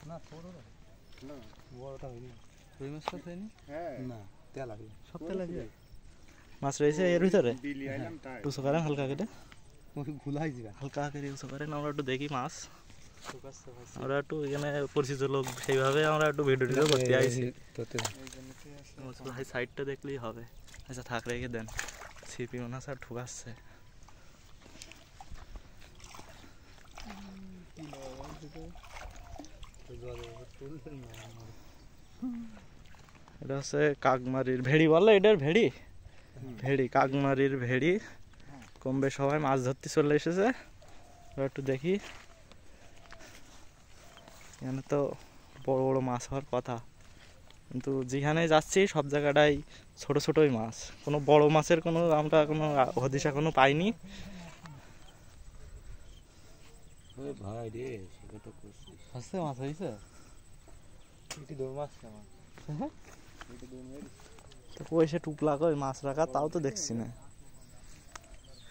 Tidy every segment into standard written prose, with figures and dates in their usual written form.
না ছোট না বড়টা হয়নি রুই মাছটা হয়নি না তেলাপিয়া সব তেলাপিয়া মাছ রয়েছে এর ভিতরে টুসো করেন হালকা করে ঘুলাই যাবে হালকা করে টুসো করেন আমরা একটু দেখি মাছ আমরা একটু এখানে পরিচিত লোক সেইভাবে আমরা একটু ভিডিও করতে আইছি ভাই সাইডটা দেখলেই হবে আচ্ছা থাক রেখে দেন ছিপি মনে স্যার ঠুকাচ্ছে এটা হচ্ছে কাকমারির ভেড়ি বলে এটার ভেড়ি ভেড়ি কাকমারির ভেড়ি কমবে সবাই মাছ ধরতে চলে এসেছে একটু দেখি এখানে তো বড় বড় মাছ হওয়ার কথা কিন্তু যেখানে যাচ্ছি সব জায়গাটাই ছোট ছোটই মাছ কোনো বড় মাছের কোনো আমরা কোনো হদিশ এখনো পাইনি ভাই রে সেটা তো করছিস হাসতে মাছ হয়েছে এটি দৌড় মাছ কেমন তো পয়সা টুকলা কই মাছ রাখা তাও তো দেখছি না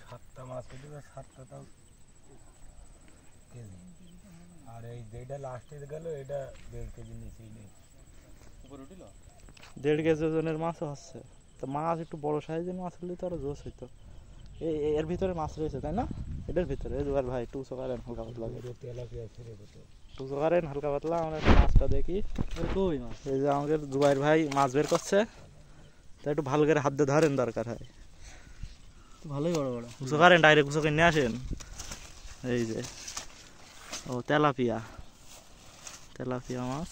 7টা মাছ কেটে 7টা তাও কেজি আর এই যেটা লাস্টে গেল এটা 1.5 কেজি নিচেই নেই উপরে উঠিল 1.5 কেজি ওজনের মাছও হচ্ছে তো মাছ একটু বড় সাইজের মাছ হলে তো আরো জোশ হইতো এর ভিতরে মাছ রয়েছে তাই না এটার ভিতরে জোয়ার ভাই টুসো করেন হালকা পাতলা তেলাপিয়া ছেড়ে দিত টুসো করেন হালকা পাতলা আমরা মাছটা দেখি কই মাছ এই যে আমাদের জুবাইর ভাই মাছ বের করছে তাই একটু ভালো করে হাত দিয়ে ধরেন দরকার হয় ভালোই বড় বড় টুসো করেন ডাইরেক্ট টুসো করে নিয়ে আসেন এই যে ও তেলাপিয়া তেলাপিয়া মাছ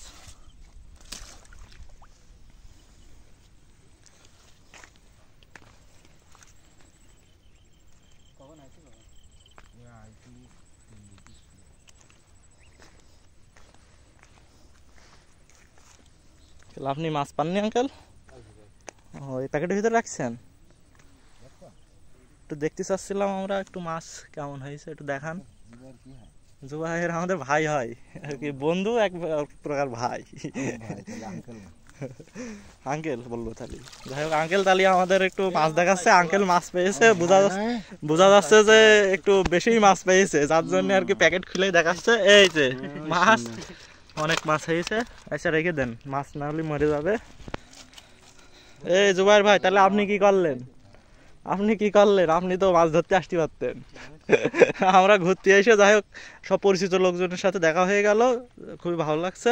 আপনি মাছ পাননি আঙ্কেল ও এই প্যাকেটের ভিতরে রাখছেন একটু দেখতে চাচ্ছিলাম আমরা একটু মাছ কেমন হয়েছে একটু দেখান জুবাইর আমাদের ভাই হয় আর কি বন্ধু এক প্রকার ভাই আঙ্কেল বললো তাহলে যাই হোক আঙ্কেল তাহলে আমাদের একটু মাছ দেখাচ্ছে আঙ্কেল মাছ পেয়েছে বোঝা যাচ্ছে যে একটু বেশি মাছ পেয়েছে যার জন্য আর কি প্যাকেট খুলে দেখাচ্ছে এই যে মাছ অনেক মাছ হয়েছে আচ্ছা রেখে দেন মাছ না হলে মরে যাবে এই জুবাইর ভাই তাহলে আপনি কি করলেন আপনি তো মাছ ধরতে আসতে পারতেন আমরা ঘুরতে এসে যাই হোক সব পরিচিত লোকজনের সাথে দেখা হয়ে গেল খুবই ভালো লাগছে